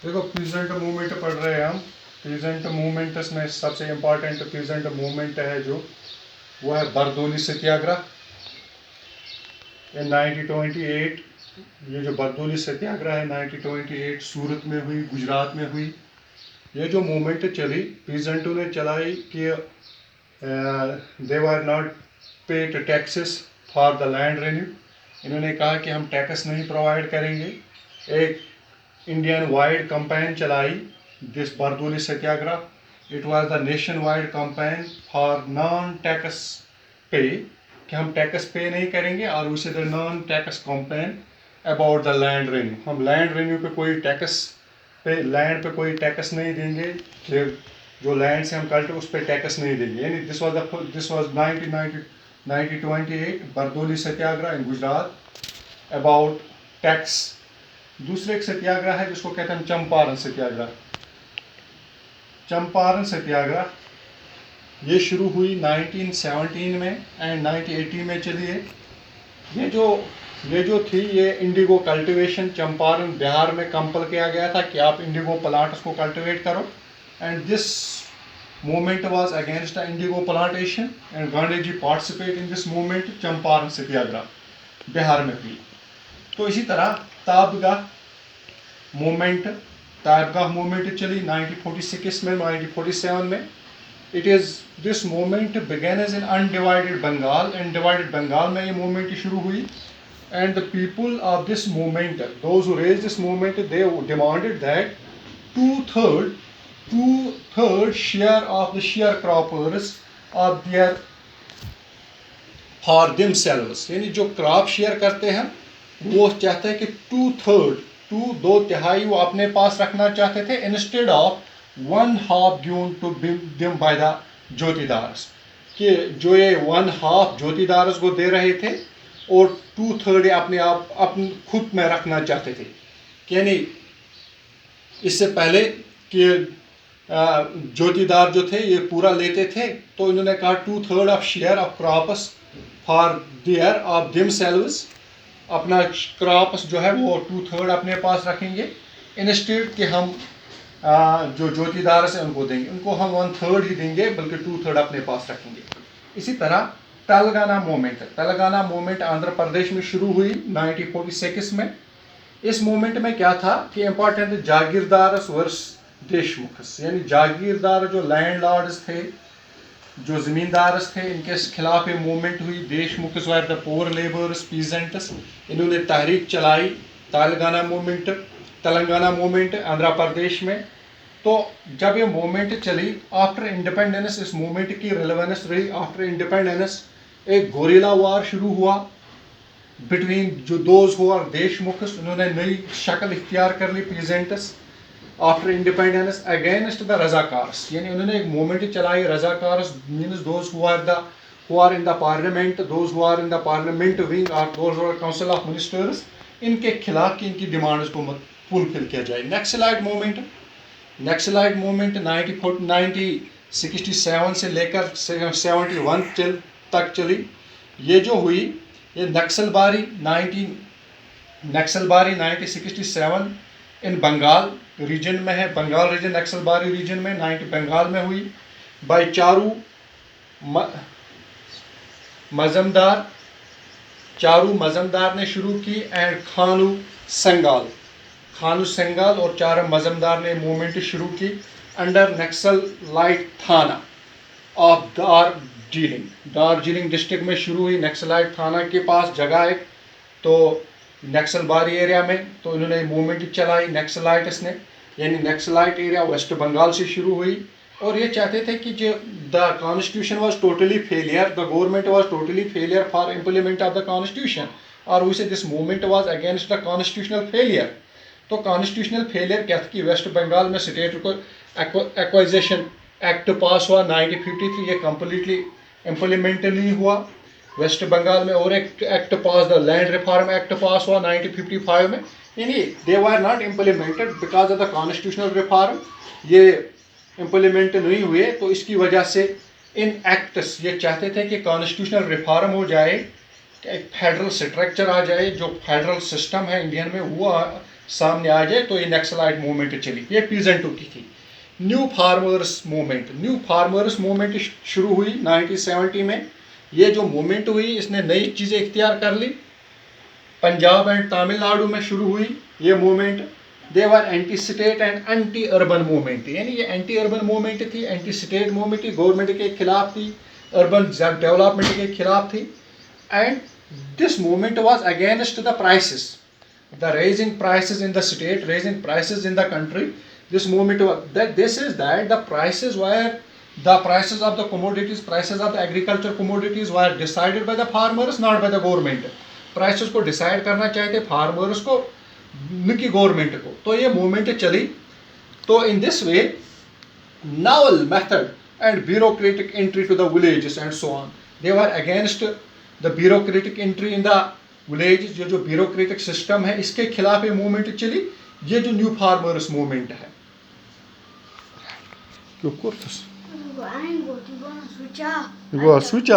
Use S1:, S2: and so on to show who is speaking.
S1: देखो peasant movement पढ़ रहे हैं हम। पीजेंट मूवमेंट्स में सबसे इम्पोर्टेंट पीजेंट मूवमेंट है जो वो है बरदौली सत्याग्रह इन 1928। ये जो बरदौली सत्याग्रह है 1928 सूरत में हुई, गुजरात में हुई। ये जो मूवमेंट चली पीजेंटों ने चलाई कि they were not paid taxes for the land revenue. इन्होंने कहा कि हम टैक्स नहीं प्रोवाइड करेंगे। एक इंडियन वाइड कंपेन चलाई this Bardoli Satyagraha. It was the nation wide campaign for non tax pay कि हम टैक्स पे नहीं करेंगे, और उसे the non tax campaign about the land revenue. हम लैंड रेन्यू पे कोई टैक्स पे लैंड पे कोई टैक्स नहीं देंगे कि जो लैंड से हम कल्ट उस पर टैक्स नहीं देंगे। यानी this was 1928 Bardoli Satyagraha in Gujarat about tax. दूसरे एक सत्याग्रह है जिसको कहते हैं चंपारण सत्याग्रह। चंपारण सत्याग्रह ये शुरू हुई 1917 में एंड 1918 में चली है। ये जो थी ये इंडिगो कल्टीवेशन चंपारण बिहार में कंपल किया गया था कि आप इंडिगो प्लांट्स को कल्टीवेट करो, and this movement was against the indigo plantation and Gandhi ji participate in this movement. Champaran Satyagraha Bihar में हुई। तो इसी तरह ताबगाह मूवमेंट चली 1946 में, 1947 में। It is this movement began as in undivided Bengal, and divided Bengal में ये मूवमेंट शुरू हुई। And the people of this movement, those who raise this movement, they demanded that two third share of the share croppers of their for themselves. यानी जो crop share करते हैं वो चाहते हैं कि दो तिहाई वो अपने पास रखना चाहते थे, instead of 1/2 given to them by the jotedars. कि जो ये 1/2 ज्योतिदार्स को दे रहे थे और 2/3 अपने आप अपने खुद में रखना चाहते थे। यानी इससे पहले कि ज्योतिदार जो थे ये पूरा लेते थे, तो इन्होंने कहा 2/3 of share of crops for their of themselves. अपना क्रॉप्स जो है वो 2/3 अपने पास रखेंगे, इंस्टेड कि हम जो ज्योतिदार से उनको देंगे, उनको हम 1/3 ही देंगे, बल्कि 2/3 अपने पास रखेंगे। इसी तरह तेलंगाना मूवमेंट आंध्र प्रदेश में शुरू हुई 1946 में। इस मूवमेंट में क्या था कि इंपॉर्टेंट जागीरदार वर्स देशमुखस, यानी जागीरदार जो लैंड लॉर्ड्स थे, जो जमींदार थे, इनके खिलाफ ये मूवमेंट हुई। Deshmukhs were the poor labours peasants. इन्होंने तहरीक चलाई तेलंगाना मूवमेंट आंध्र प्रदेश में। तो जब ये मूवमेंट चली आफ्टर इंडिपेंडेंस, इस मूवमेंट की रिलेवेंस रही आफ्टर इंडिपेंडेंस। एक गोरिल्ला वार शुरू हुआ बिटवीन जो दोज हु आर देशमुखस, उन्होंने नई शक्ल इख्तियार कर ली peasants after independence against the Razakars. यानी उन्होंने एक मूवमेंट चलाई। Razakars means those who are in the parliament, those who are in the parliament wing और those who are council of ministers, इनके खिलाफ की इनकी डिमांड्स को फुलफिल किया जाए। नक्सलाइट मूवमेंट 1967 से लेकर 71 तक चली। ये जो हुई ये नक्सलबारी 1967 इन बंगाल रीजन में है। बंगाल रीजन नक्सलबारी रीजन में 90 बंगाल में हुई बाय चारू मजमदार ने शुरू की, एंड खानू संगाल और चारू मजमदार ने मूवमेंट शुरू की अंडर नक्सल लाइट थाना ऑफ दार्जिलिंग डिस्ट्रिक्ट में शुरू हुई। नक्सलाइट थाना के पास जगह है तो नक्सलबारी एरिया में, तो इन्होंने मूवमेंट चलाई नक्सलाइट्स ने। यानी नक्सलाइट एरिया वेस्ट बंगाल से शुरू हुई, और ये चाहते थे कि जो the constitution was totally failure, the government was totally failure for implement of the constitution, और उसे this movement was against the constitutional failure. तो कॉन्स्टिट्यूशनल फेलियर क्या था कि वेस्ट बंगाल में स्टेट को एक्वाइजेशन एक्ट पास हुआ 1953, ये कम्प्लीटली इम्प्लीमेंट नहीं हुआ वेस्ट बंगाल में। और एक act pass, the land reform act pass हुआ 1955 में। यानी they were not implemented because of the constitutional reform, ये इम्प्लीमेंट नहीं हुए। तो इसकी वजह से इन एक्ट्स ये चाहते थे कि कॉन्स्टिट्यूशनल रिफॉर्म हो जाए, एक फेडरल स्ट्रक्चर आ जाए, जो फेडरल सिस्टम है इंडियन में वो सामने आ जाए तो ये नक्सलाइट मूवमेंट चली, ये पीजेंटों की थी। न्यू फार्मर्स मूवमेंट शुरू हुई 1970 में। ये जो मूवमेंट हुई इसने नई चीज़ें इख्तियार कर ली। पंजाब एंड तमिलनाडु में शुरू हुई ये movement. They were anti state and anti urban movement, यानी ये एंटी अर्बन मूवमेंट थी, एंटी स्टेट मूवमेंट थी, गवर्नमेंट के खिलाफ थी, अर्बन डेवलपमेंट के खिलाफ थी। And this movement was against the prices, the raising prices in the state, raising prices in the country. This movement that this is that the prices of the commodities, prices of the agriculture commodities were decided by the farmers, not by the government. Prices को decide करना चाहिए farmers को, न कि government को। तो ये movement चली। तो in this way, novel method and bureaucratic entry to the villages and so on. They were against the bureaucratic entry in the village, ये जो ब्यूरोक्रेटिक सिस्टम है इसके खिलाफ ये मूवमेंट चली। ये जो न्यू फार्मर्स मूवमेंट है। क्यों कोर्स स्विच